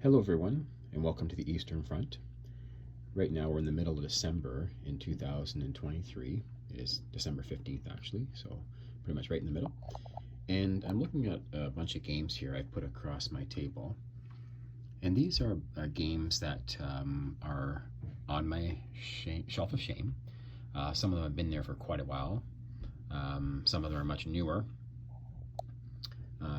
Hello everyone, and welcome to the Eastern Front. Right now we're in the middle of December in 2023. It is December 15th actually, so pretty much right in the middle. And I'm looking at a bunch of games here I've put across my table. And these are games that are on my shelf of shame. Some of them have been there for quite a while. Some of them are much newer.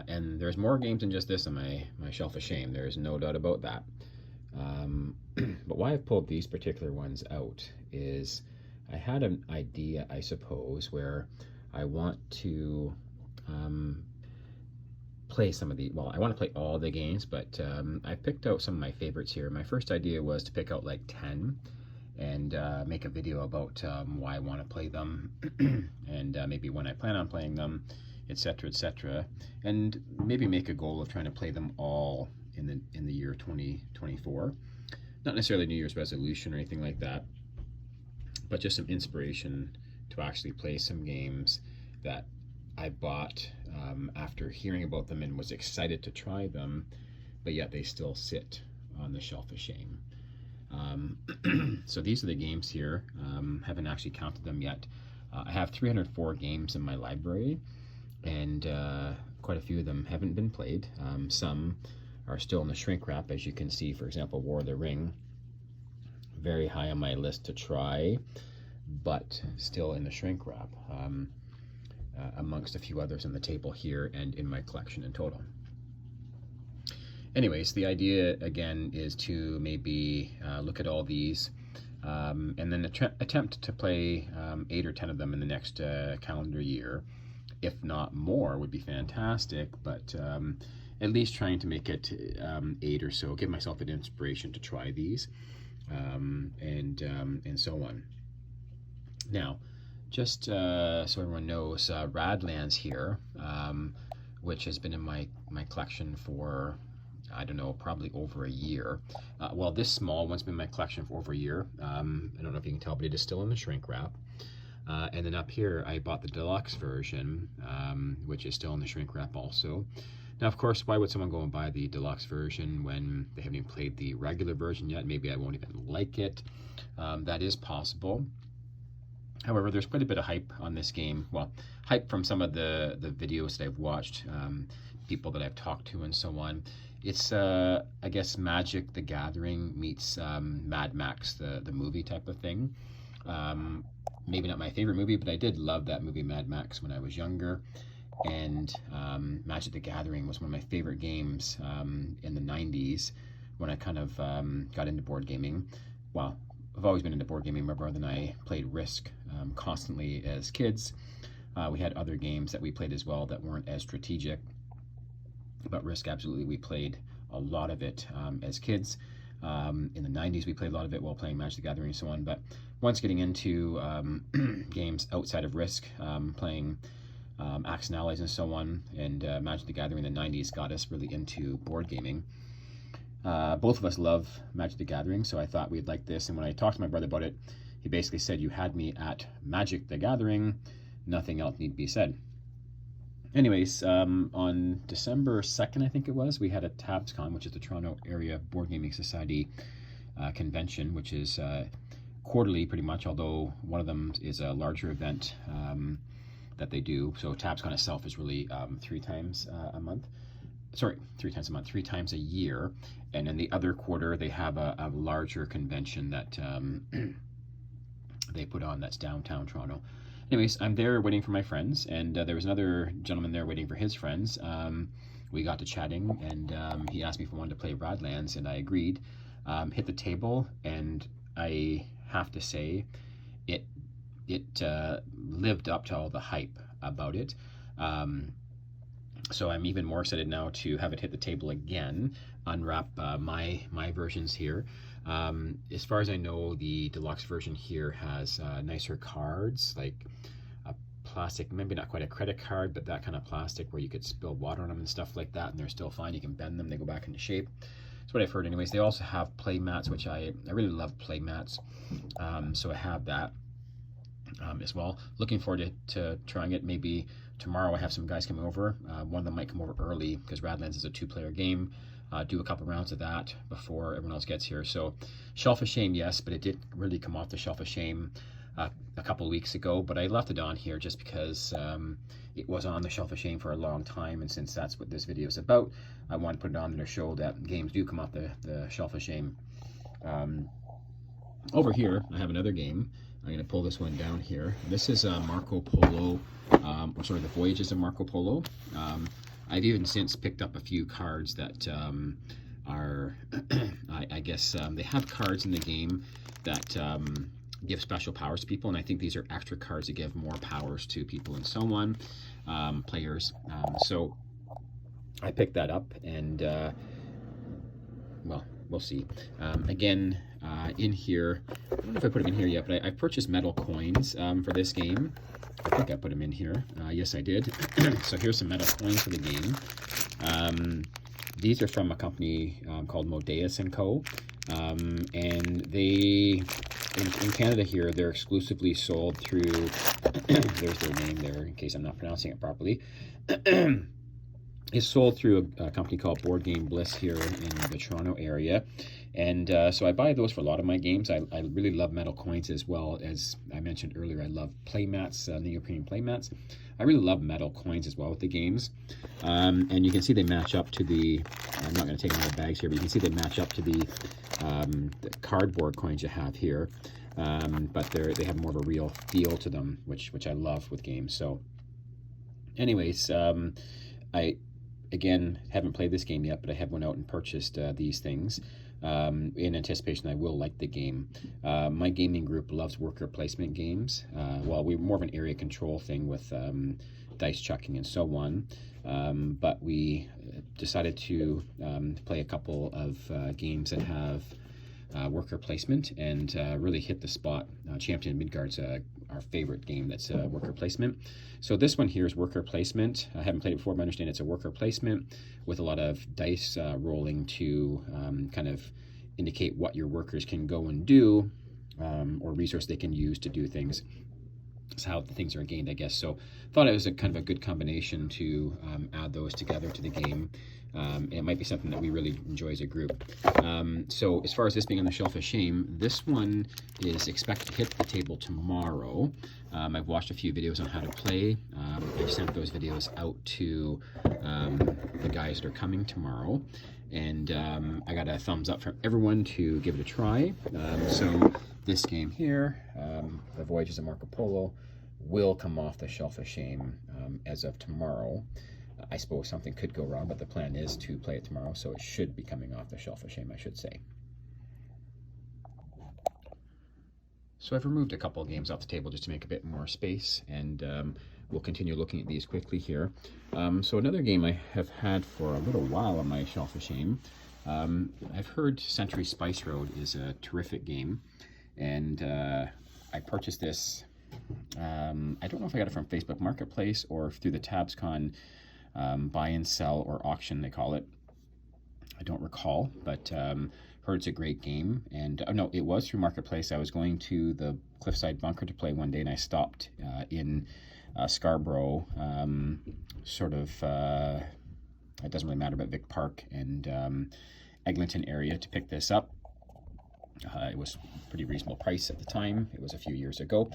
And there's more games than just this on my shelf of shame. There's no doubt about that. But why I've pulled these particular ones out is I had an idea, I suppose, where I want to play some of the, well, I want to play all the games, but I picked out some of my favorites here. My first idea was to pick out like 10 and make a video about why I want to play them and maybe when I plan on playing them, etc., etc., and maybe make a goal of trying to play them all in the year 2024. Not necessarily New Year's resolution or anything like that, but just some inspiration to actually play some games that I bought after hearing about them and was excited to try them, but yet they still sit on the shelf of shame. So these are the games here. Haven't actually counted them yet. I have 304 games in my library, and quite a few of them haven't been played. Some are still in the shrink wrap, as you can see. For example, War of the Ring, very high on my list to try, but still in the shrink wrap, amongst a few others on the table here and in my collection in total. Anyways, the idea again is to maybe look at all these and then attempt to play 8 or 10 of them in the next calendar year. If not more would be fantastic, but at least trying to make it 8 or so, give myself an inspiration to try these, and so on. Now, just so everyone knows, Radlands here, which has been in my collection for, I don't know, probably over a year. Well, this small one's been in my collection for over a year. I don't know if you can tell, but it is still in the shrink wrap. And then up here, I bought the deluxe version, which is still in the shrink wrap also. Now, of course, why would someone go and buy the deluxe version when they haven't even played the regular version yet? Maybe I won't even like it. That is possible. However, there's quite a bit of hype on this game. Well, hype from some of the videos that I've watched, people that I've talked to and so on. It's, I guess, Magic the Gathering meets Mad Max, the movie type of thing. Maybe not my favorite movie, but I did love that movie Mad Max when I was younger. And Magic the Gathering was one of my favorite games in the 90s when I kind of got into board gaming. Well, I've always been into board gaming. My brother and I played Risk constantly as kids. We had other games that we played as well that weren't as strategic, but Risk, absolutely, we played a lot of it as kids. In the 90s, we played a lot of it while playing Magic the Gathering and so on. But once getting into games outside of Risk, playing Acts and Allies and so on, and Magic the Gathering in the 90s got us really into board gaming. Both of us love Magic the Gathering, so I thought we'd like this. And when I talked to my brother about it, he basically said, "You had me at Magic the Gathering. Nothing else need be said." Anyways, on December 2nd, I think it was, we had a TabsCon, which is the Toronto Area Board Gaming Society convention, which is quarterly pretty much, although one of them is a larger event that they do. So TabsCon itself is really 3 times a month. Sorry, 3 times a month, 3 times a year. And in the other quarter, they have a larger convention that they put on that's downtown Toronto. Anyways, I'm there waiting for my friends, and there was another gentleman there waiting for his friends. We got to chatting, and he asked me if I wanted to play Radlands, and I agreed. Hit the table, and I have to say, it lived up to all the hype about it. So I'm even more excited now to have it hit the table again, unwrap my versions here. As far as I know, the deluxe version here has nicer cards, like a plastic, maybe not quite a credit card, but that kind of plastic where you could spill water on them and stuff like that, and they're still fine. You can bend them, they go back into shape. That's what I've heard anyways. They also have play mats, which I really love play mats, so I have that as well. Looking forward to trying it. Maybe tomorrow I have some guys coming over. One of them might come over early because Radlands is a 2-player game. do a couple rounds of that before everyone else gets here. So Shelf of Shame, yes, but it did really come off the Shelf of Shame a couple weeks ago, but I left it on here just because it was on the Shelf of Shame for a long time, and since that's what this video is about, I want to put it on there to show that games do come off the Shelf of Shame. Over here, I have another game. I'm going to pull this one down here. This is Marco Polo, or sorry, the Voyages of Marco Polo. I've even since picked up a few cards that are, I guess, they have cards in the game that give special powers to people, and I think these are extra cards that give more powers to people and so on, players. So I picked that up, and well, we'll see. Again, in here, I don't know if I put them in here yet, but I purchased metal coins for this game. I think I put them in here. Yes, I did. So here's some metal coins for the game. These are from a company called Modeus & Co. And they, in Canada here, they're exclusively sold through, there's their name there in case I'm not pronouncing it properly. It's sold through a company called Board Game Bliss here in the Toronto area. And so I buy those for a lot of my games. I really love metal coins as well. As I mentioned earlier, I love playmats, neoprene playmats. I really love metal coins as well with the games. And you can see they match up to the, I'm not going to take them out of the bags here, but you can see they match up to the cardboard coins you have here. But they have more of a real feel to them, which I love with games. So anyways, I, again, haven't played this game yet, but I have went out and purchased these things in anticipation I will like the game. My gaming group loves worker placement games. Well, we're more of an area control thing with dice chucking and so on. But we decided to play a couple of games that have worker placement and really hit the spot. Champion Midgard's our favorite game that's worker placement. So this one here is worker placement. I haven't played it before, but I understand it's a worker placement with a lot of dice rolling to kind of indicate what your workers can go and do, or resource they can use to do things. That's how the things are gained, I guess. So thought it was a kind of a good combination to add those together to the game. It might be something that we really enjoy as a group. So as far as this being on the Shelf of Shame, this one is expected to hit the table tomorrow. I've watched a few videos on how to play. I sent those videos out to the guys that are coming tomorrow. And I got a thumbs up from everyone to give it a try. So this game here, the Voyages of Marco Polo, will come off the Shelf of Shame as of tomorrow. I suppose something could go wrong, but the plan is to play it tomorrow, so it should be coming off the Shelf of Shame, I should say. So I've removed a couple of games off the table just to make a bit more space, and we'll continue looking at these quickly here. So another game I have had for a little while on my Shelf of Shame. I've heard Century Spice Road is a terrific game, and I purchased this. I don't know if I got it from Facebook Marketplace or through the TabsCon buy and sell or auction, they call it. I don't recall, but heard it's a great game. And no, it was through Marketplace. I was going to the Cliffside Bunker to play one day, and I stopped in Scarborough, sort of, it doesn't really matter, but Vic Park and Eglinton area to pick this up. It was a pretty reasonable price at the time. It was a few years ago.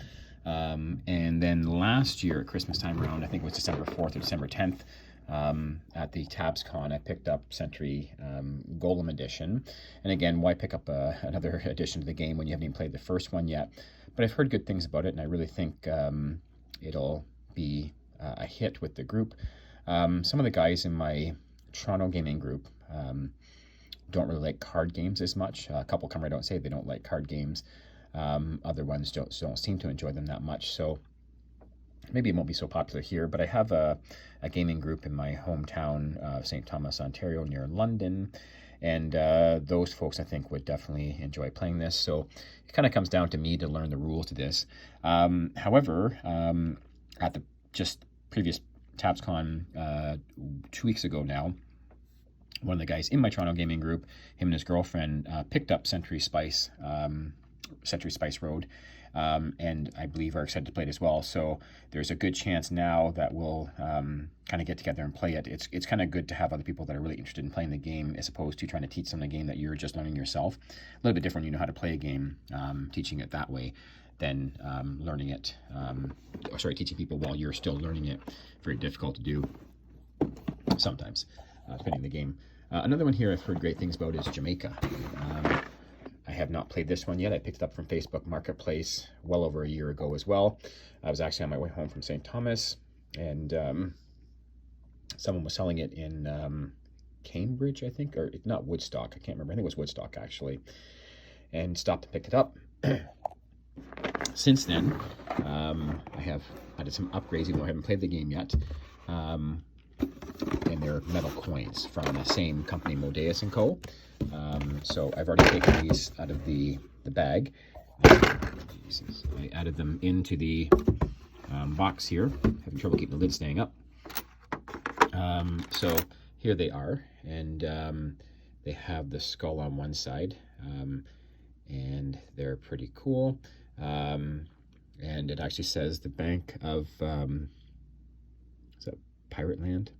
And then last year at Christmas time around, I think it was December 4th or December 10th, at the TabsCon, I picked up Century Golem Edition. And again, why pick up another edition to the game when you haven't even played the first one yet? But I've heard good things about it, and I really think it'll be a hit with the group. Some of the guys in my Toronto gaming group don't really like card games as much. A couple come right out and say they don't like card games. Other ones don't seem to enjoy them that much. So maybe it won't be so popular here, but I have a gaming group in my hometown of St. Thomas, Ontario, near London, and those folks I think would definitely enjoy playing this. So it kind of comes down to me to learn the rules to this. However, at the just previous TabsCon 2 weeks ago now, one of the guys in my Toronto gaming group, him and his girlfriend, picked up Century Spice Century Spice Road, and I believe are excited to play it as well. So there's a good chance now that we'll kind of get together and play it. It's kind of good to have other people that are really interested in playing the game as opposed to trying to teach them the game that you're just learning yourself. A little bit different, you know how to play a game, teaching it that way than learning it, teaching people while you're still learning it. Very difficult to do sometimes, depending on the game. Another one here I've heard great things about is Jamaica. I have not played this one yet. I picked it up from Facebook Marketplace well over a year ago as well. I was actually on my way home from St. Thomas, and someone was selling it in Cambridge, I think, or not Woodstock. I can't remember. I think it was Woodstock, actually, and stopped and picked it up. Since then, I have added some upgrades, even though I haven't played the game yet. And they're metal coins from the same company, Modeus & Co. So I've already taken these out of the bag. I added them into the box here. Having trouble keeping the lid staying up. So here they are, and they have the skull on one side, and they're pretty cool. And it actually says the Bank of is that Pirate Land?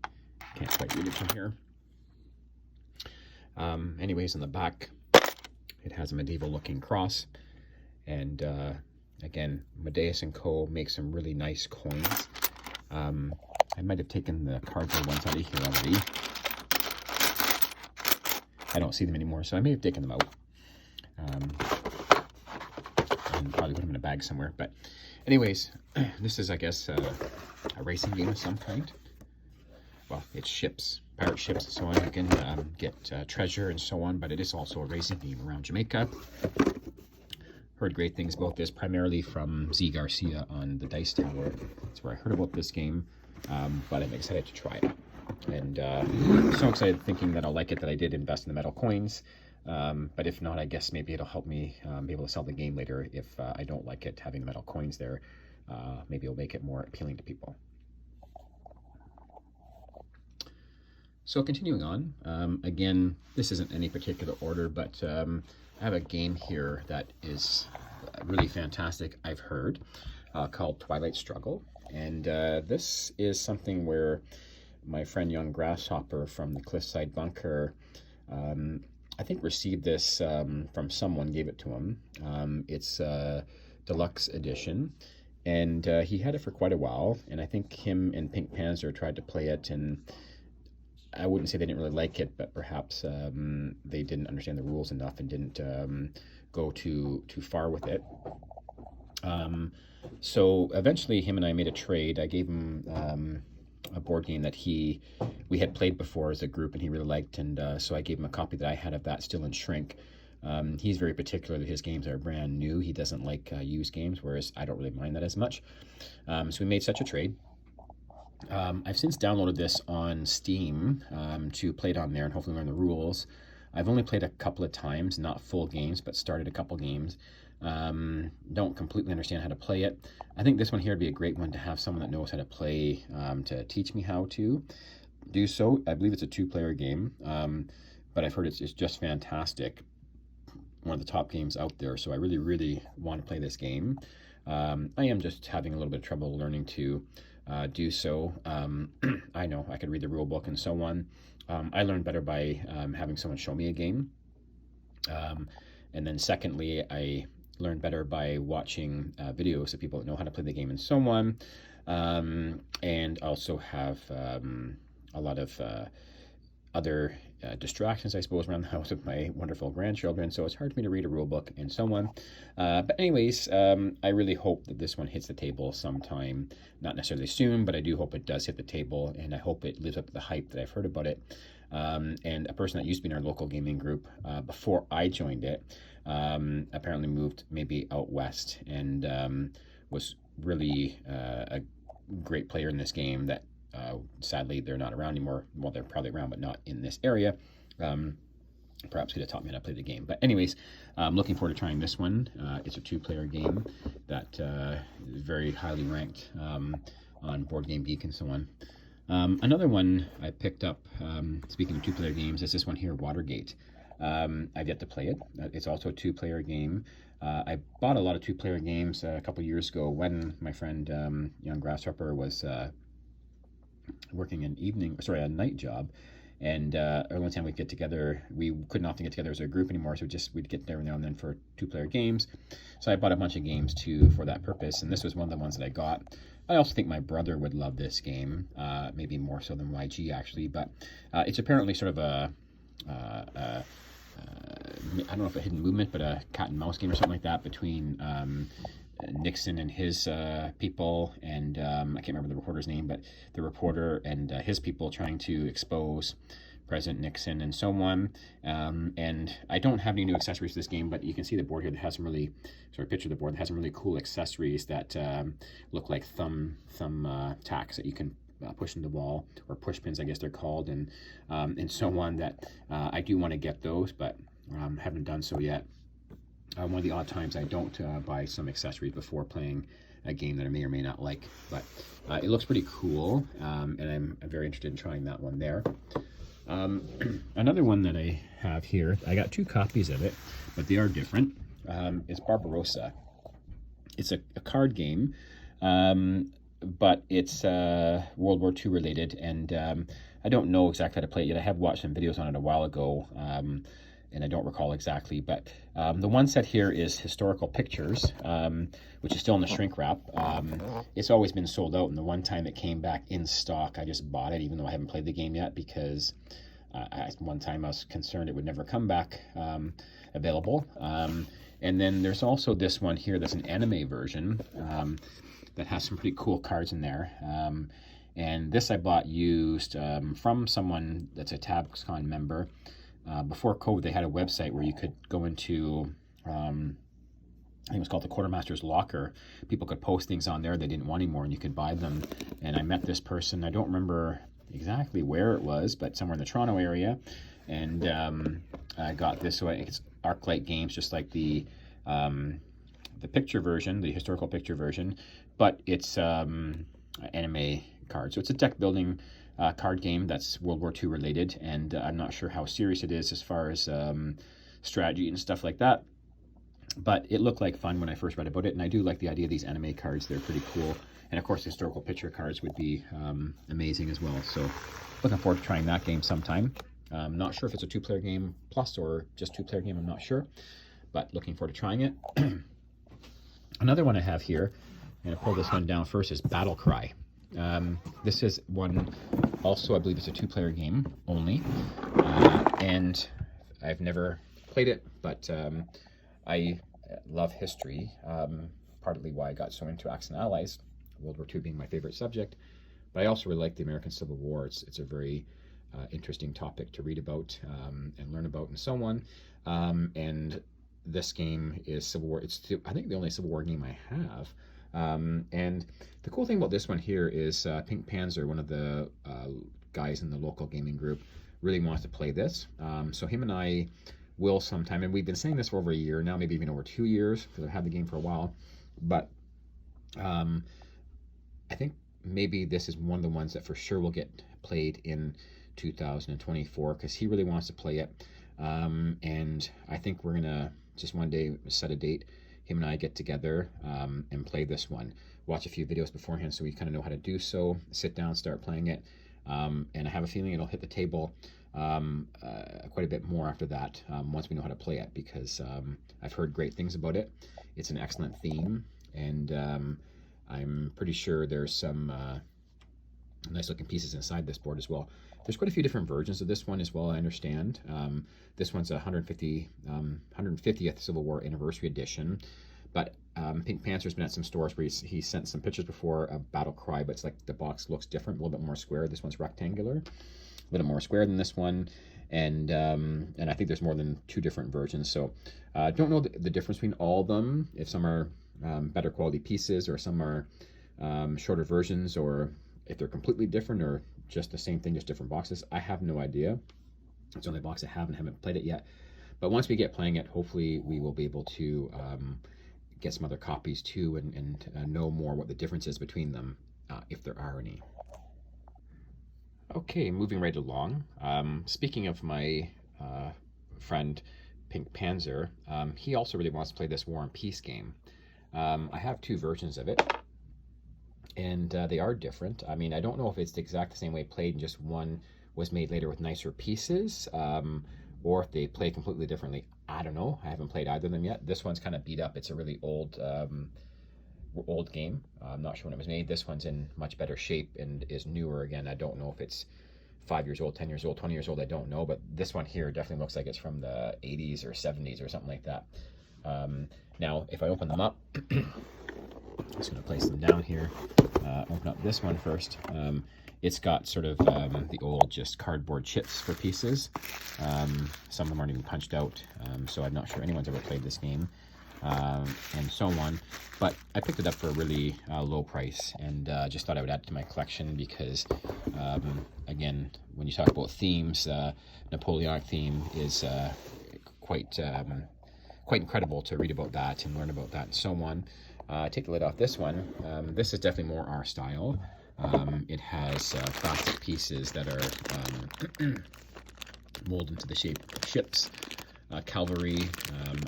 Can't quite read it from here. Anyways, in the back, it has a medieval-looking cross, and again, Modeus & Co. makes some really nice coins. I might have taken the cardboard ones out of here already. I don't see them anymore, so I may have taken them out. And probably put them in a bag somewhere. But anyways, this is, I guess, a racing game of some kind. Well, it's ships, pirate ships and so on. You can get treasure and so on, but it is also a racing game around Jamaica. Heard great things about this, primarily from Z Garcia on the Dice Tower. That's where I heard about this game, but I'm excited to try it. And so excited thinking that I'll like it that I did invest in the metal coins. But if not, I guess maybe it'll help me be able to sell the game later if I don't like it having the metal coins there. Maybe it'll make it more appealing to people. So continuing on, again, this isn't any particular order, but I have a game here that is really fantastic, I've heard, called Twilight Struggle. And this is something where my friend Young Grasshopper from the Cliffside Bunker, I think received this from someone, gave it to him. It's a deluxe edition, and he had it for quite a while, and I think him and Pink Panzer tried to play it, and I wouldn't say they didn't really like it, but perhaps they didn't understand the rules enough and didn't go too far with it. So eventually him and I made a trade. I gave him a board game that we had played before as a group and he really liked, and so I gave him a copy that I had of that still in shrink. He's very particular that his games are brand new. He doesn't like used games, whereas I don't really mind that as much. So we made such a trade. I've since downloaded this on Steam to play it on there and hopefully learn the rules. I've only played a couple of times, not full games, but started a couple games. Don't completely understand how to play it. I think this one here would be a great one to have someone that knows how to play to teach me how to do so. I believe it's a 2-player game, but I've heard it's just fantastic. One of the top games out there, so I really, really want to play this game. I am just having a little bit of trouble learning to do so. I know I could read the rule book and so on. I learned better by having someone show me a game. And then secondly, I learned better by watching videos of people that know how to play the game and so on. And also have a lot of other distractions, I suppose, around the house with my wonderful grandchildren, so it's hard for me to read a rule book and so on. But anyways, I really hope that this one hits the table sometime, not necessarily soon, but I do hope it does hit the table, and I hope it lives up to the hype that I've heard about it. And a person that used to be in our local gaming group before I joined it apparently moved maybe out west and was really a great player in this game that sadly they're not around anymore. Well, they're probably around, but not in this area. Perhaps could have taught me how to play the game. But anyways, I'm looking forward to trying this one. It's a 2-player game that is very highly ranked on Board Game Geek and so on. Another one I picked up, speaking of 2-player games, is this one here, Watergate. I've yet to play it. It's also a two-player game. I bought a lot of two-player games a couple years ago when my friend Young Grasshopper was working a night job, and every one time we'd get together, we couldn't often get together as a group anymore, so we'd get there now and then for two-player games. So I bought a bunch of games too for that purpose, and this was one of the ones that I got. I also think my brother would love this game, maybe more so than YG actually, but it's apparently sort of I don't know if a hidden movement, but a cat and mouse game or something like that between Nixon and his people, and I can't remember the reporter's name, but the reporter and his people trying to expose President Nixon and so on. And I don't have any new accessories to this game, but you can see the board here that has some really, picture of the board that has some really cool accessories that look like thumb tacks that you can push in the wall, or push pins, I guess they're called, and so on. That I do want to get those, but haven't done so yet. One of the odd times I don't buy some accessories before playing a game that I may or may not like, but it looks pretty cool, and I'm very interested in trying that one there. Another one that I have here, I got 2 copies of it, but they are different. It's Barbarossa. It's a card game, but it's World War II related, and I don't know exactly how to play it yet. I have watched some videos on it a while ago, and I don't recall exactly, but the one set here is Historical Pictures, which is still in the shrink wrap. It's always been sold out, and the one time it came back in stock, I just bought it, even though I haven't played the game yet, because one time I was concerned it would never come back available. And then there's also this one here that's an anime version that has some pretty cool cards in there. And this I bought used from someone that's a TabsCon member. Before COVID, they had a website where you could go into, I think it was called the Quartermaster's Locker. People could post things on there they didn't want anymore, and you could buy them. And I met this person, I don't remember exactly where it was, but somewhere in the Toronto area. And I got this, so it's ArcLight Games, just like the picture version, the historical picture version, but it's anime cards. So it's a deck building card game that's World War II related, and I'm not sure how serious it is as far as strategy and stuff like that, but it looked like fun when I first read about it, and I do like the idea of these anime cards. They're pretty cool, and of course the historical picture cards would be amazing as well, so looking forward to trying that game sometime. I'm not sure if it's a 2-player game plus or just 2-player game, I'm not sure, but looking forward to trying it. Another one I have here, and I'll pull this one down first, is Battle Cry. This is one, also I believe it's a 2-player game only, and I've never played it, but I love history, partly why I got so into Axis and Allies, World War II being my favorite subject, but I also really like the American Civil War. It's a very interesting topic to read about and learn about and so on, and this game is Civil War. It's I think the only Civil War game I have. And the cool thing about this one here is Pink Panzer, one of the guys in the local gaming group, really wants to play this. So him and I will sometime, and we've been saying this for over a year now, maybe even over 2 years, because I've had the game for a while. But I think maybe this is one of the ones that for sure will get played in 2024, because he really wants to play it. And I think we're going to just one day set a date, him and I get together and play this one. Watch a few videos beforehand so we kind of know how to do so. Sit down, start playing it. And I have a feeling it'll hit the table quite a bit more after that once we know how to play it, because I've heard great things about it. It's an excellent theme, and I'm pretty sure there's some nice looking pieces inside this board as well. There's quite a few different versions of this one as well, I understand. This one's a 150th Civil War Anniversary Edition, but Pink Panther's been at some stores where he sent some pictures before of Battle Cry, but it's like the box looks different, a little bit more square. This one's rectangular, a little more square than this one, and I think there's more than 2 different versions, so don't know the difference between all of them, if some are better quality pieces or some are shorter versions, or if they're completely different or just the same thing, just different boxes. I have no idea. It's the only box I have and haven't played it yet. But once we get playing it, hopefully we will be able to get some other copies too, and know more what the difference is between them, if there are any. Okay, moving right along. Speaking of my friend, Pink Panzer, he also really wants to play this War and Peace game. I have two versions of it, and they are different. I mean, I don't know if it's the exact same way played, and just one was made later with nicer pieces, or if they play completely differently. I don't know. I haven't played either of them yet. This one's kind of beat up. It's a really old game. I'm not sure when it was made. This one's in much better shape and is newer again. I don't know if it's 5 years old, 10 years old, 20 years old. I don't know, but this one here definitely looks like it's from the 80s or 70s or something like that. Now, if I open them up, I'm just going to place them down here. Open up this one first. It's got sort of the old just cardboard chips for pieces. Some of them aren't even punched out, so I'm not sure anyone's ever played this game, and so on. But I picked it up for a really low price, and just thought I would add it to my collection because, again, when you talk about themes, Napoleonic theme is quite incredible to read about that and learn about that and so on. Take the lid off this one. This is definitely more our style. It has plastic pieces that are molded into the shape of ships. Cavalry,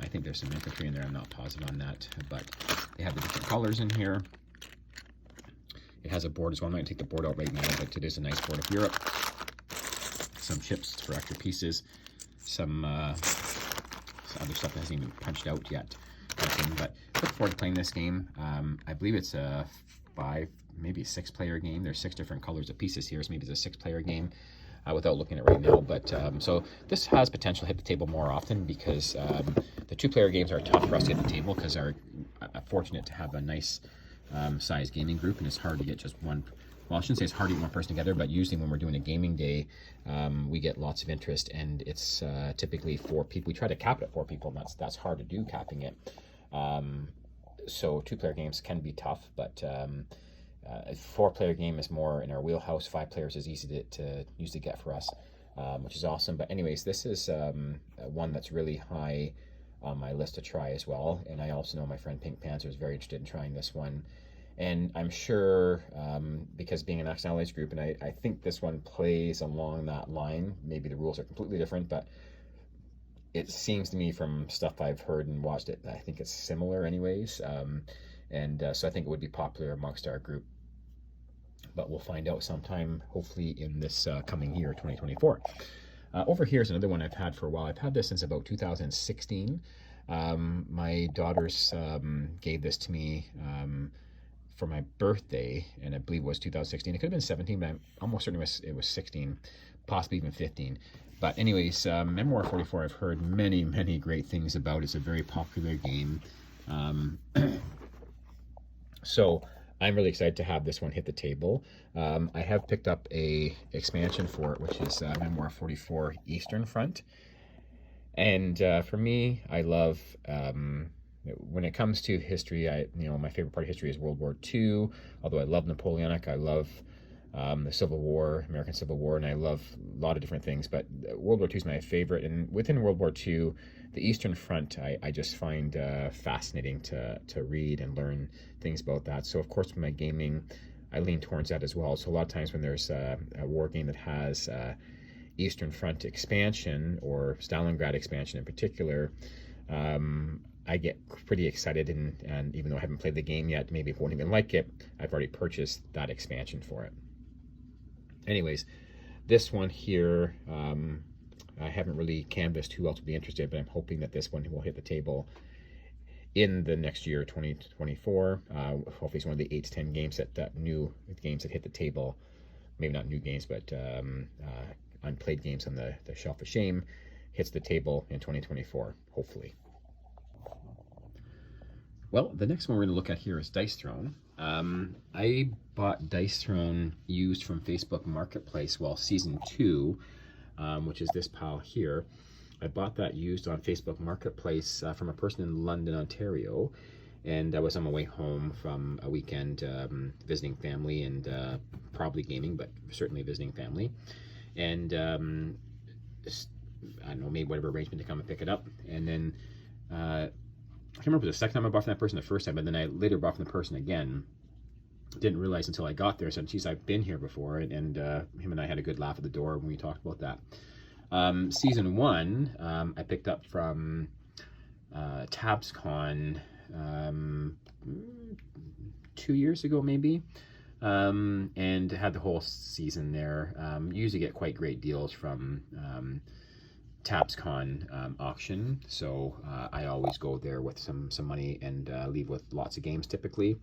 I think there's some infantry in there, I'm not positive on that, but they have the different colors in here. It has a board as well. I'm not going to take the board out right now, but it is a nice board of Europe. Some chips for extra pieces, some other stuff that hasn't even punched out yet. But look forward to playing this game. I believe it's a 5, maybe 6-player game. There's 6 different colors of pieces here, so maybe it's a 6-player game. Without looking at it right now, but so this has potential to hit the table more often because the 2-player games are tough for us to hit the table because we're fortunate to have a nice sized gaming group, and it's hard to get just one. Well, I shouldn't say it's hard to get one person together, but usually when we're doing a gaming day, we get lots of interest, and it's typically 4 people. We try to cap it at 4 people, and that's hard to do, capping it. So 2-player games can be tough, but a 4-player game is more in our wheelhouse. 5 players is easy to usually get for us, which is awesome. But anyways, this is one that's really high on my list to try as well. And I also know my friend Pink Panther is very interested in trying this one. And I'm sure, because being an Action Allies group, and I think this one plays along that line. Maybe the rules are completely different, but it seems to me from stuff I've heard and watched it, I think it's similar anyways. So I think it would be popular amongst our group. But we'll find out sometime, hopefully in this coming year, 2024. Over here is another one I've had for a while. I've had this since about 2016. My daughters gave this to me for my birthday, and I believe it was 2016. It could have been 17, but I'm almost certain it was 16, possibly even 15. But anyways, Memoir 44, I've heard many, many great things about. It's a very popular game. So I'm really excited to have this one hit the table. I have picked up a expansion for it, which is Memoir 44 Eastern Front. And for me, I love, when it comes to history, my favorite part of history is World War II. Although I love Napoleonic, I love the Civil War, American Civil War, and I love a lot of different things. But World War II is my favorite. And within World War II, the Eastern Front, I just find fascinating to read and learn things about that. So, of course, with my gaming, I lean towards that as well. So a lot of times when there's a war game that has Eastern Front expansion, or Stalingrad expansion in particular, I get pretty excited, and even though I haven't played the game yet, maybe I won't even like it, I've already purchased that expansion for it. Anyways, this one here, I haven't really canvassed who else would be interested, but I'm hoping that this one will hit the table in the next year, 2024. Hopefully it's one of the 8 to 10 games new games that hit the table. Maybe not new games, but unplayed games on the shelf of shame hits the table in 2024, hopefully. Well, the next one we're going to look at here is Dice Throne. I bought Dice Throne used from Facebook Marketplace, Season 2, which is this pile here. I bought that used on Facebook Marketplace from a person in London, Ontario, and I was on my way home from a weekend visiting family and probably gaming, but certainly visiting family. And I don't know, made whatever arrangement to come and pick it up. And then I can't remember the second time I bought from that person, the first time, but then I later bought from the person again. Didn't realize until I got there. I said, geez, I've been here before. And him and I had a good laugh at the door when we talked about that. Season 1, I picked up from TabsCon 2 years ago, maybe, and had the whole season there. Usually get quite great deals from TabsCon auction, so I always go there with some money and leave with lots of games typically.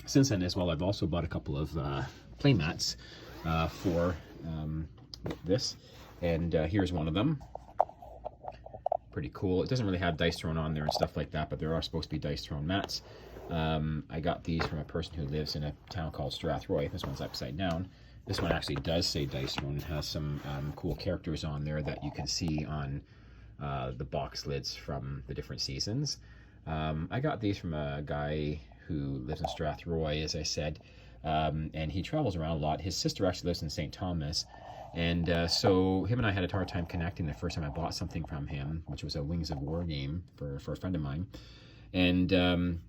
Since then as well, I've also bought a couple of play mats for this, and here's one of them. Pretty cool. It doesn't really have dice thrown on there and stuff like that, but there are supposed to be dice thrown mats. I got these from a person who lives in a town called Strathroy. This one's upside down. This one actually does say dice thrown and has some cool characters on there that you can see on the box lids from the different seasons. I got these from a guy who lives in Strathroy, as I said, and he travels around a lot. His sister actually lives in St. Thomas, and so him and I had a hard time connecting the first time I bought something from him, which was a Wings of War game for a friend of mine. And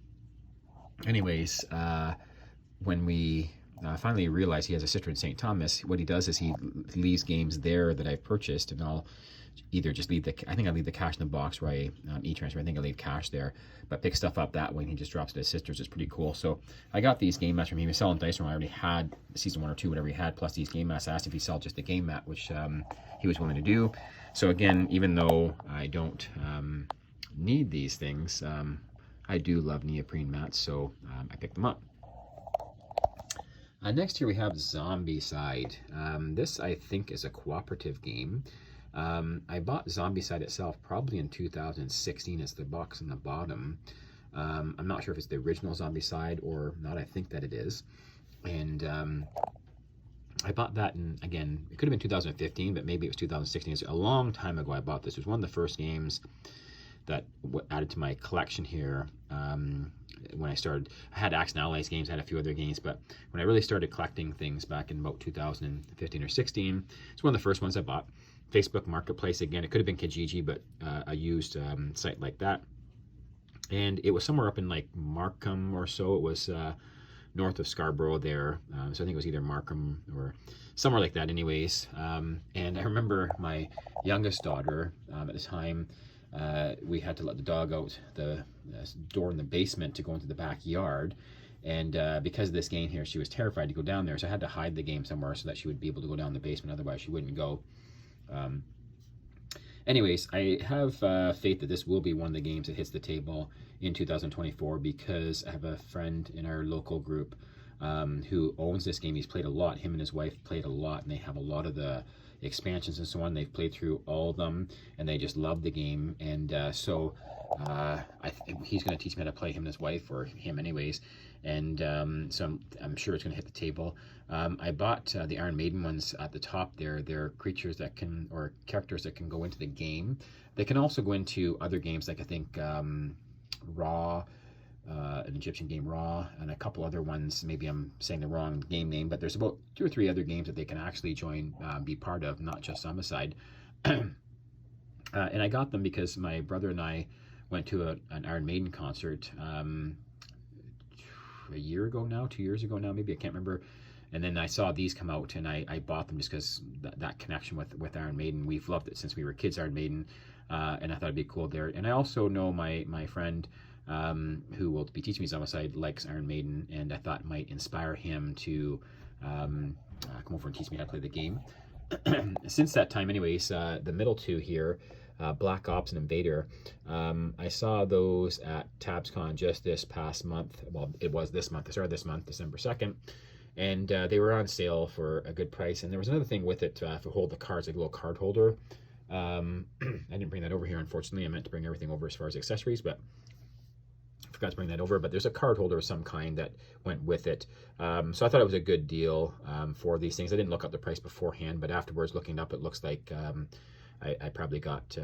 anyways, when we finally realized he has a sister in St. Thomas, what he does is he leaves games there that I've purchased, and I'll either just leave I think I leave the cash in the box where I e-transfer. I think I leave cash there, but pick stuff up that way, and he just drops it to his sister's. It's pretty cool. So I got these game mats from him. He was selling dice from. I already had season 1 or 2, whatever he had, plus these game mats. I asked if he sold just the game mat, which he was willing to do. So again, even though I don't need these things, I do love neoprene mats, so I picked them up. Next here we have Zombicide. This I think is a cooperative game. I bought Zombicide itself probably in 2016. It's the box on the bottom. I'm not sure if it's the original Zombicide or not. I think that it is. And I bought that in, again, it could have been 2015, but maybe it was 2016. It's a long time ago I bought this. It was one of the first games that added to my collection here. When I started, I had Axe and Allies games, I had a few other games, but when I really started collecting things back in about 2015 or 16, it's one of the first ones I bought. Facebook Marketplace, again, it could have been Kijiji, but a used site like that. And it was somewhere up in like Markham or so. It was north of Scarborough there. So I think it was either Markham or somewhere like that anyways. And I remember my youngest daughter at the time, we had to let the dog out the door in the basement to go into the backyard. And because of this game here, she was terrified to go down there. So I had to hide the game somewhere so that she would be able to go down the basement. Otherwise, she wouldn't go. Anyways, I have faith that this will be one of the games that hits the table in 2024 because I have a friend in our local group who owns this game. He's played a lot. Him and his wife played a lot, and they have a lot of the expansions and so on. They've played through all of them, and they just love the game. And so I think he's going to teach me how to play, him and his wife, or him anyways. And so I'm sure it's going to hit the table. I bought the Iron Maiden ones at the top there. They're creatures that can, or characters that can go into the game. They can also go into other games, like I think Raw, an Egyptian game, Raw, and a couple other ones. Maybe I'm saying the wrong game name, but there's about 2 or 3 other games that they can actually join, be part of, not just Zombicide. And I got them because my brother and I went to an Iron Maiden concert a year ago now, 2 years ago now, maybe, I can't remember. And then I saw these come out, and I bought them just because that connection with Iron Maiden. We've loved it since we were kids, Iron Maiden, and I thought it'd be cool there. And I also know my friend who will be teaching me Zombicide likes Iron Maiden, and I thought it might inspire him to come over and teach me how to play the game. Since that time, anyways, the middle two here, Black Ops and Invader, I saw those at TabsCon just this past month. Well, it was this month. It started this month, December 2nd. And they were on sale for a good price. And there was another thing with it to hold the cards, like a little card holder. I didn't bring that over here, unfortunately. I meant to bring everything over as far as accessories, but I forgot to bring that over. But there's a card holder of some kind that went with it. So I thought it was a good deal for these things. I didn't look up the price beforehand, but afterwards, looking up, it looks like I probably got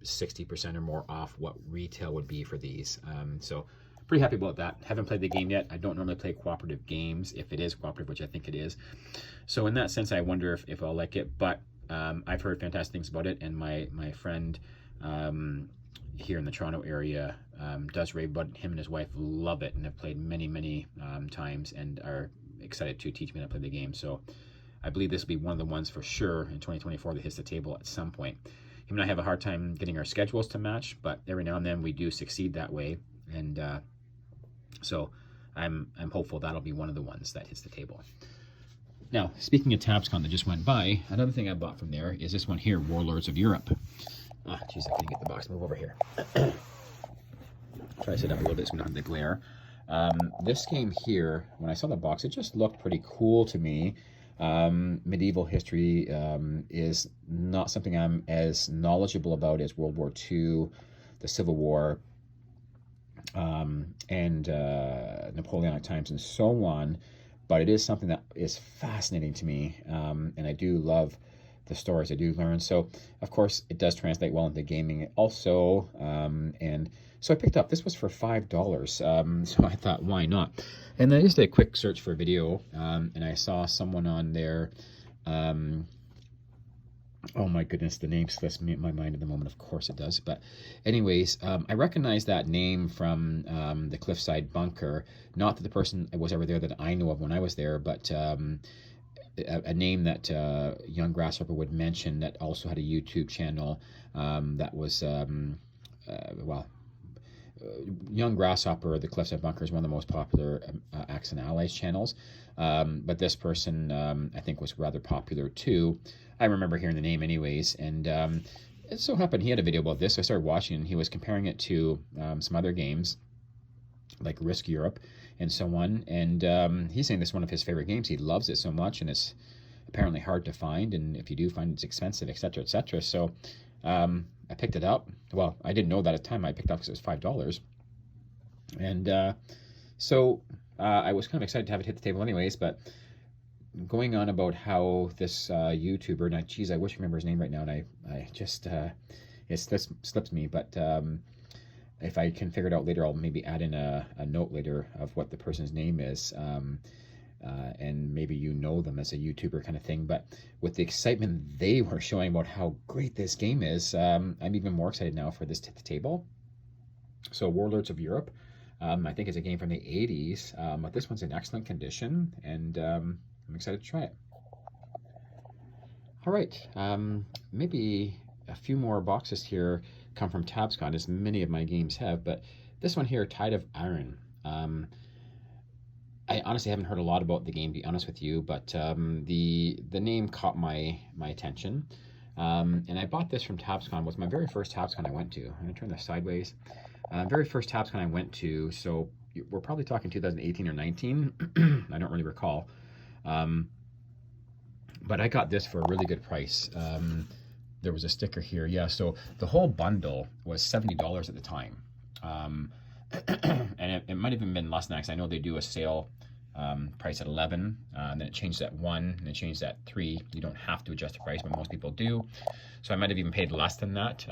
60% or more off what retail would be for these. So pretty happy about that. Haven't played the game yet. I don't normally play cooperative games, if it is cooperative, which I think it is. So in that sense, I wonder if I'll like it. But I've heard fantastic things about it, and my friend here in the Toronto area does rave about it. Him and his wife love it and have played many times and are excited to teach me how to play the game. So I believe this will be one of the ones for sure in 2024 that hits the table at some point. Him and I have a hard time getting our schedules to match, but every now and then we do succeed that way. And so I'm hopeful that'll be one of the ones that hits the table. Now, speaking of TabsCon that just went by, another thing I bought from there is this one here, Warlords of Europe. Ah, geez, I couldn't get the box. Move over here. Try to sit up a little bit so we don't have the glare. This game here, when I saw the box, it just looked pretty cool to me. Medieval history is not something I'm as knowledgeable about as World War II, the Civil War, and Napoleonic times and so on, but it is something that is fascinating to me, and I do love the stories I do learn. So, of course, it does translate well into gaming also, and so I picked up, this was for $5, so I thought, why not? And then I just did a quick search for a video, and I saw someone on there, oh my goodness, the name slips me in my mind at the moment. Of course it does. But anyways, I recognize that name from the Cliffside Bunker. Not that the person was ever there that I know of when I was there, but a name that Young Grasshopper would mention that also had a YouTube channel that was, Young Grasshopper, the Cliffside Bunker, is one of the most popular Axe and Allies channels. But this person, I think, was rather popular too. I remember hearing the name anyways, and it so happened he had a video about this, so I started watching, and he was comparing it to some other games, like Risk Europe and so on, and he's saying this is one of his favorite games. He loves it so much, and it's apparently hard to find, and if you do find it, it's expensive, etc., etc. So I picked it up. Well, I didn't know that at the time. I picked it up because it was $5, and so I was kind of excited to have it hit the table anyways, but going on about how this YouTuber, and geez, I wish I remember his name right now, and I just, it slips me, but if I can figure it out later, I'll maybe add in a note later of what the person's name is, and maybe you know them as a YouTuber kind of thing, but with the excitement they were showing about how great this game is, I'm even more excited now for this to hit the table. So Warlords of Europe, I think it's a game from the 80s, but this one's in excellent condition, and I'm excited to try it. All right, maybe a few more boxes here come from TabsCon, as many of my games have, but this one here, Tide of Iron. I honestly haven't heard a lot about the game, to be honest with you, but the name caught my attention. And I bought this from TabsCon. It was my very first TabsCon I went to. I'm going to turn this sideways. Very first TabsCon I went to, so we're probably talking 2018 or 19. I don't really recall. But I got this for a really good price. There was a sticker here. Yeah, so the whole bundle was $70 at the time. And it might have even been less than that, because I know they do a sale price at 11, and then it changed at 1, and it changed at 3. You don't have to adjust the price, but most people do. So I might have even paid less than that.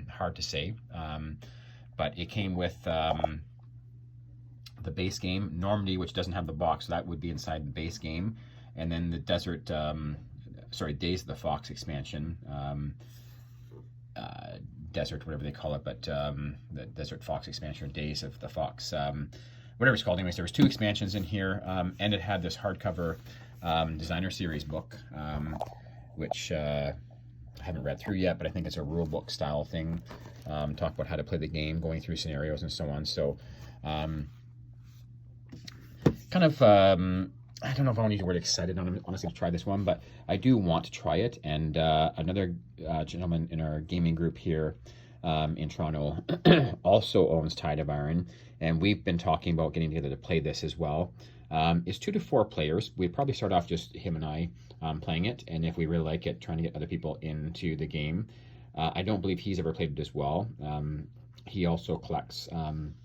Hard to say. But it came with the base game, Normandy, which doesn't have the box, so that would be inside the base game. And then the Desert, Days of the Fox expansion, Desert, whatever they call it, but the Desert Fox expansion, or Days of the Fox, whatever it's called. Anyways, there was 2 expansions in here, and it had this hardcover designer series book, which I haven't read through yet, but I think it's a rule book style thing. Talk about how to play the game, going through scenarios and so on. So kind of, I don't know if I want to use the word excited, honestly, to try this one, but I do want to try it. And another gentleman in our gaming group here in Toronto also owns Tide of Iron, and we've been talking about getting together to play this as well. It's 2 to 4 players. We'd probably start off just him and I playing it, and if we really like it, trying to get other people into the game. I don't believe he's ever played it as well. He also collects, doesn't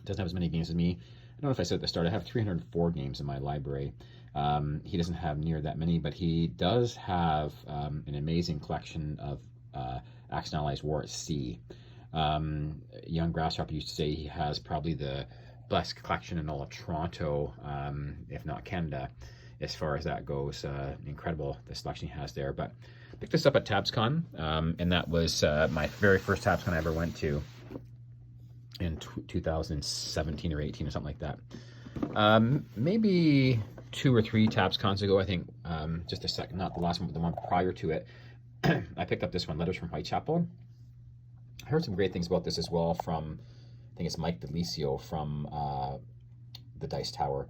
have as many games as me. I don't know if I said at the start, I have 304 games in my library. He doesn't have near that many, but he does have an amazing collection of Axe and Allies War at Sea. Young Grasshopper used to say he has probably the best collection in all of Toronto, if not Canada, as far as that goes. Incredible, the selection he has there. But I picked this up at TabsCon, and that was my very first TabsCon I ever went to in 2017 or 18 or something like that. Maybe 2 or 3 TabsCons ago, I think, just a second, not the last one, but the one prior to it, I picked up this one, Letters from Whitechapel. I heard some great things about this as well from, I think it's Mike Delicio from the Dice Tower.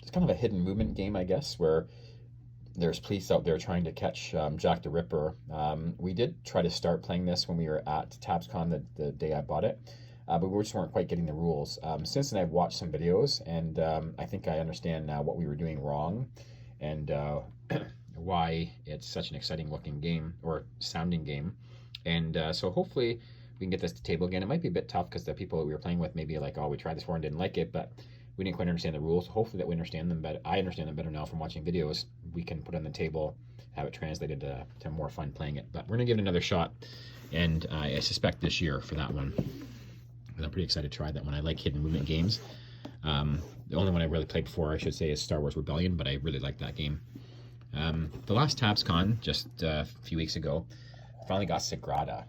It's kind of a hidden movement game, I guess, where there's police out there trying to catch Jack the Ripper. We did try to start playing this when we were at TabsCon the day I bought it, but we just weren't quite getting the rules. Since then, I've watched some videos, and I think I understand now what we were doing wrong, and why it's such an exciting looking game, or sounding game. And so hopefully we can get this to table again. It might be a bit tough because the people that we were playing with maybe like, oh, we tried this before and didn't like it, but we didn't quite understand the rules. Hopefully that we understand them better. I understand them better now from watching videos. We can put it on the table, have it translated to more fun playing it. But we're going to give it another shot, and I suspect this year for that one. And I'm pretty excited to try that one. I like hidden movement games. The only one I really played before, I should say, is Star Wars Rebellion, but I really like that game. The last TabsCon, just a few weeks ago, finally got Sagrada.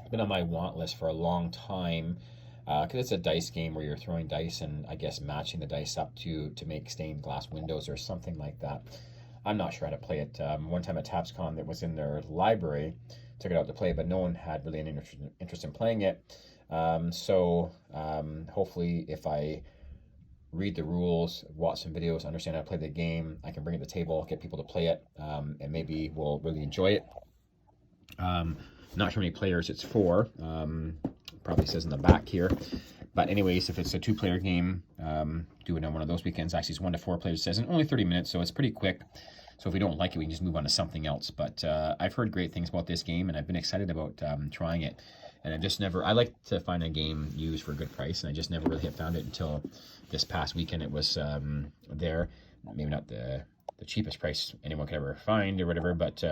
It's been on my want list for a long time, because it's a dice game where you're throwing dice and I guess matching the dice up to make stained glass windows or something like that. I'm not sure how to play it. One time at TabsCon that was in their library, took it out to play, but no one had really any interest in playing it. So hopefully if I read the rules, watch some videos, understand how to play the game, I can bring it to the table, get people to play it, and maybe we'll really enjoy it. Not sure how many players it's for. Probably says in the back here. But anyways, if it's a 2-player game, do it on one of those weekends. Actually, it's 1 to 4 players, it says, and only 30 minutes, so it's pretty quick. So if we don't like it, we can just move on to something else. But I've heard great things about this game, and I've been excited about trying it. And I like to find a game used for a good price, and I just never really have found it until this past weekend. It was there. Maybe not the cheapest price anyone could ever find or whatever, but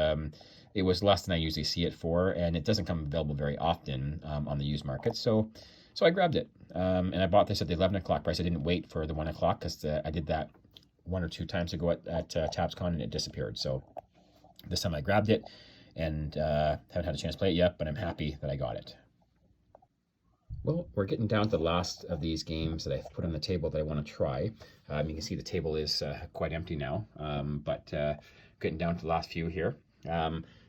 it was less than I usually see it for, and it doesn't come available very often on the used market. So I grabbed it, and I bought this at the 11 o'clock price. I didn't wait for the 1 o'clock because I did that 1 or 2 times ago at TabsCon, and it disappeared. So this time I grabbed it, and haven't had a chance to play it yet, but I'm happy that I got it. Well, we're getting down to the last of these games that I've put on the table that I want to try. You can see the table is quite empty now, but getting down to the last few here.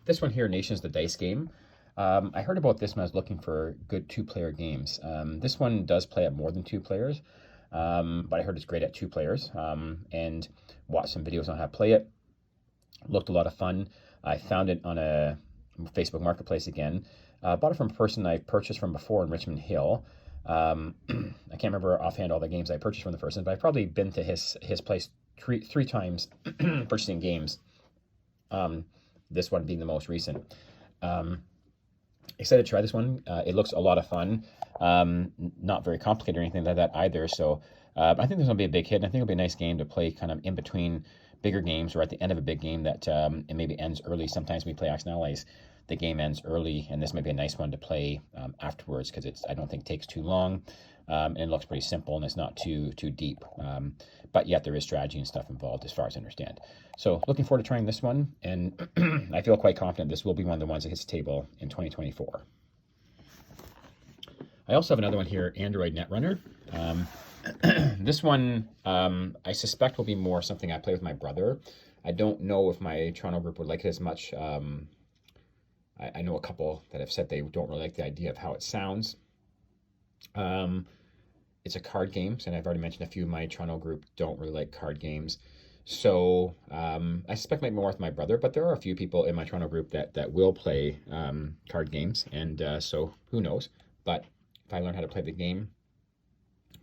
This one here, Nations the Dice game. I heard about this when I was looking for good 2-player games. This one does play at more than 2 players, but I heard it's great at 2 players, and watched some videos on how to play it. Looked a lot of fun. I found it on a Facebook Marketplace again. Bought it from a person I purchased from before in Richmond Hill. I can't remember offhand all the games I purchased from the person, but I've probably been to his place three times purchasing games. This one being the most recent. Excited to try this one. It looks a lot of fun. Not very complicated or anything like that either. So I think this will be a big hit. And I think it'll be a nice game to play kind of in between bigger games or at the end of a big game that it maybe ends early. Sometimes we play Action Allies, the game ends early, and this might be a nice one to play afterwards because I don't think it takes too long, and it looks pretty simple and it's not too deep. But yet there is strategy and stuff involved as far as I understand. So looking forward to trying this one, and I feel quite confident this will be one of the ones that hits the table in 2024. I also have another one here, Android Netrunner. This one I suspect will be more something I play with my brother. I don't know if my Toronto group would like it as much. I know a couple that have said they don't really like the idea of how it sounds. It's a card game, and I've already mentioned a few of my Toronto group don't really like card games. So I suspect it might be more with my brother, but there are a few people in my Toronto group that will play card games, and so who knows. But if I learn how to play the game,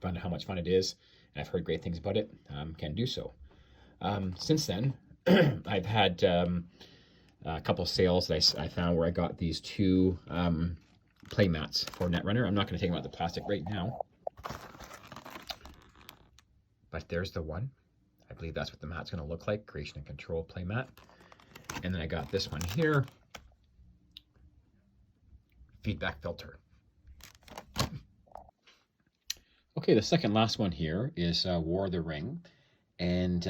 find out how much fun it is, and I've heard great things about it, can do so. Since then, I've had a couple of sales that I found where I got these 2 play mats for Netrunner. I'm not going to take them out of the plastic right now, but there's the one. I believe that's what the mat's going to look like, Creation and Control play mat. And then I got this one here, Feedback Filter. Okay, the second last one here is War of the Ring. And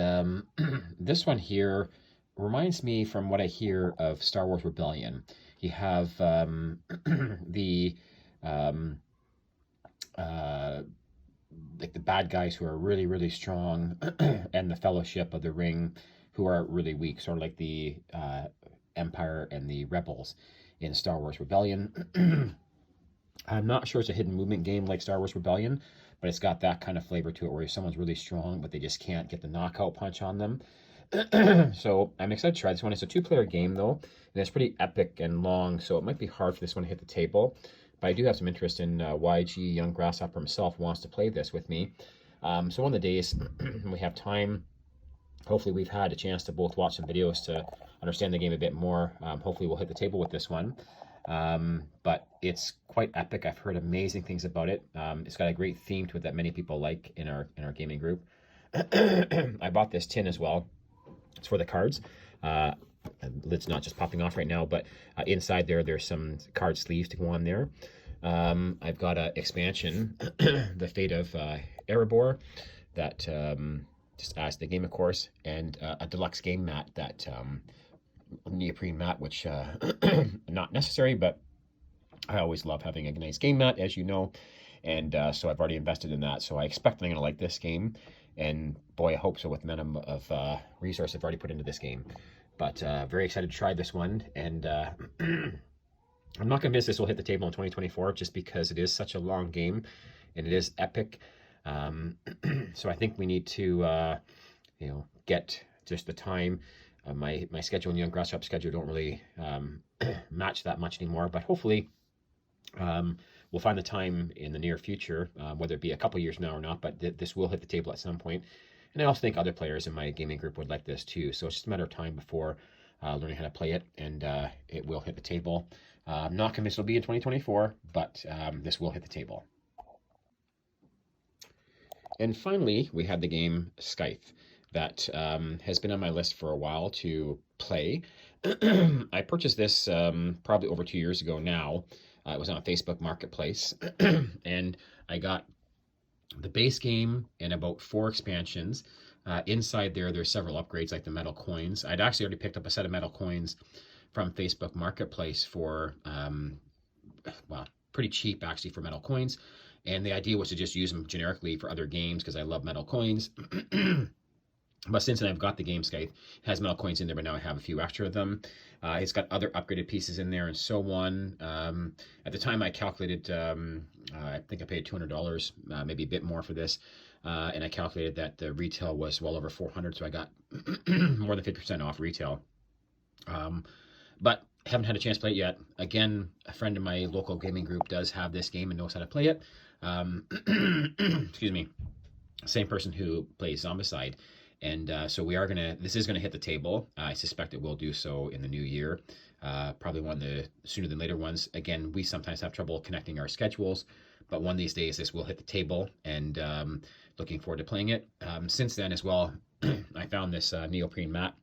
this one here reminds me, from what I hear, of Star Wars Rebellion. You have the like the bad guys who are really, really strong, and the Fellowship of the Ring who are really weak, sort of like the Empire and the Rebels in Star Wars Rebellion. I'm not sure it's a hidden movement game like Star Wars Rebellion, but it's got that kind of flavor to it where someone's really strong, but they just can't get the knockout punch on them. So I'm excited to try this one. It's a two-player game though, and it's pretty epic and long, so it might be hard for this one to hit the table. But I do have some interest in YG Young Grasshopper himself wants to play this with me. So one of the days when we have time, hopefully we've had a chance to both watch some videos to understand the game a bit more. Hopefully we'll hit the table with this one. But it's quite epic. I've heard amazing things about it. It's got a great theme to it that many people like in our gaming group. I bought this tin as well. It's for the cards. Lid's not just popping off right now, but inside there's some card sleeves to go on there. I've got an expansion, The Fate of Erebor, that just adds to the game, of course, and a deluxe game mat, that neoprene mat, which not necessary, but I always love having a nice game mat, as you know, and so I've already invested in that. So I expect I'm going to like this game, and boy, I hope so with the amount of resource I've already put into this game. But very excited to try this one, and I'm not convinced this will hit the table in 2024 just because it is such a long game and it is epic. So I think we need to, get just the time. My schedule and Young Grasshopper schedule don't really match that much anymore, but hopefully we'll find the time in the near future, whether it be a couple years now or not, but this will hit the table at some point. And I also think other players in my gaming group would like this too. So it's just a matter of time before learning how to play it, and it will hit the table. I'm not convinced it'll be in 2024, but this will hit the table. And finally, we have the game Scythe that has been on my list for a while to play. I purchased this probably over 2 years ago now. It was on Facebook Marketplace, and I got the base game and about 4 expansions. Inside there's several upgrades like the metal coins. I'd actually already picked up a set of metal coins from Facebook Marketplace for, well, pretty cheap actually for metal coins. And the idea was to just use them generically for other games because I love metal coins. But since then I've got the game Scythe, it has metal coins in there, but now I have a few extra of them. It's got other upgraded pieces in there and so on. At the time I calculated, I think I paid $200, maybe a bit more for this. And I calculated that the retail was well over $400, so I got more than 50% off retail. But haven't had a chance to play it yet. Again, a friend in my local gaming group does have this game and knows how to play it. Excuse me. Same person who plays Zombicide. And so this is gonna hit the table. I suspect it will do so in the new year. Probably one of the sooner than later ones. Again, we sometimes have trouble connecting our schedules, but one of these days this will hit the table, and looking forward to playing it. Since then as well, I found this neoprene mat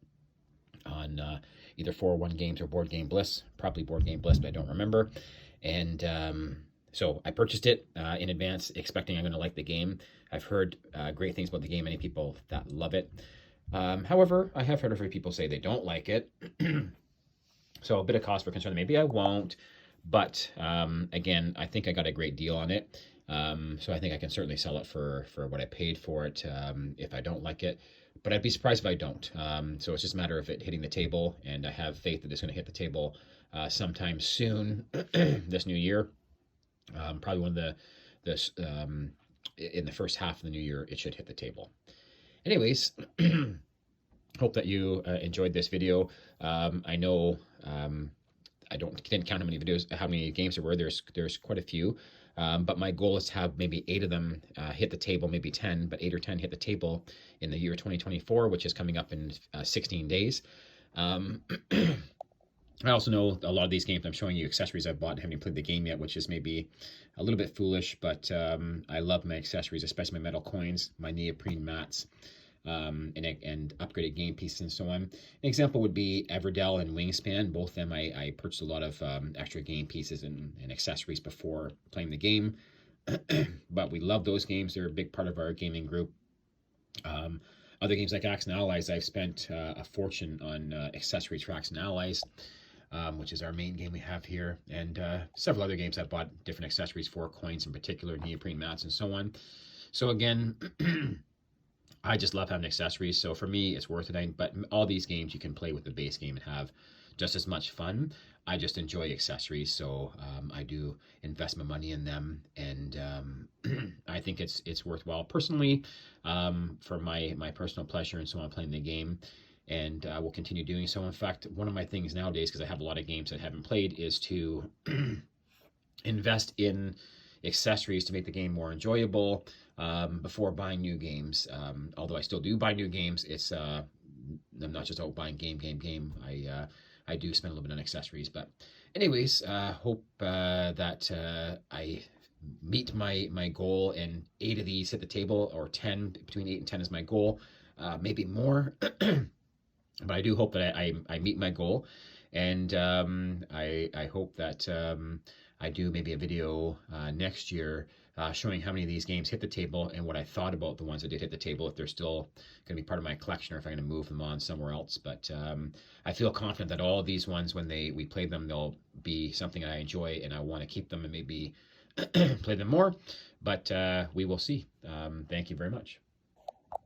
on either 401 Games or Board Game Bliss, probably Board Game Bliss, but I don't remember. And so I purchased it in advance, expecting I'm going to like the game. I've heard great things about the game, many people that love it. However, I have heard a few people say they don't like it. So a bit of cause for concern. Maybe I won't, but again, I think I got a great deal on it. So I think I can certainly sell it for what I paid for it if I don't like it. But I'd be surprised if I don't. So it's just a matter of it hitting the table, and I have faith that it's going to hit the table sometime soon, this new year. Probably one of in the first half of the new year, it should hit the table. Anyways, hope that you enjoyed this video. I know I didn't count how many games there were. There's quite a few. But my goal is to have maybe 8 of them hit the table, maybe 10, but 8 or 10 hit the table in the year 2024, which is coming up in 16 days. I also know a lot of these games I'm showing you accessories I've bought and haven't played the game yet, which is maybe a little bit foolish, but I love my accessories, especially my metal coins, my neoprene mats, and upgraded game pieces and so on. An example would be Everdell and Wingspan. Both of them I purchased a lot of extra game pieces and accessories before playing the game. But we love those games. They're a big part of our gaming group. Other games like Axe and Allies, I've spent a fortune on accessories for Axe and Allies, which is our main game we have here, and several other games I've bought different accessories for, coins in particular, neoprene mats, and so on. So again, I just love having accessories. So for me, it's worth it. But all these games you can play with the base game and have just as much fun. I just enjoy accessories, so I do invest my money in them, and I think it's worthwhile personally, for my personal pleasure and so on playing the game, and I will continue doing so. In fact, one of my things nowadays, because I have a lot of games that I haven't played, is to invest in accessories to make the game more enjoyable, before buying new games. Although I still do buy new games, it's I'm not just out buying game. I do spend a little bit on accessories, but anyways, hope that I meet my goal and 8 of these hit the table, or 10, between 8 and 10 is my goal, maybe more. But I do hope that I meet my goal, and I hope that I do maybe a video next year, showing how many of these games hit the table and what I thought about the ones that did hit the table, if they're still going to be part of my collection or if I'm going to move them on somewhere else. But I feel confident that all of these ones, when we play them, they'll be something I enjoy and I want to keep them and maybe play them more. But we will see. Thank you very much.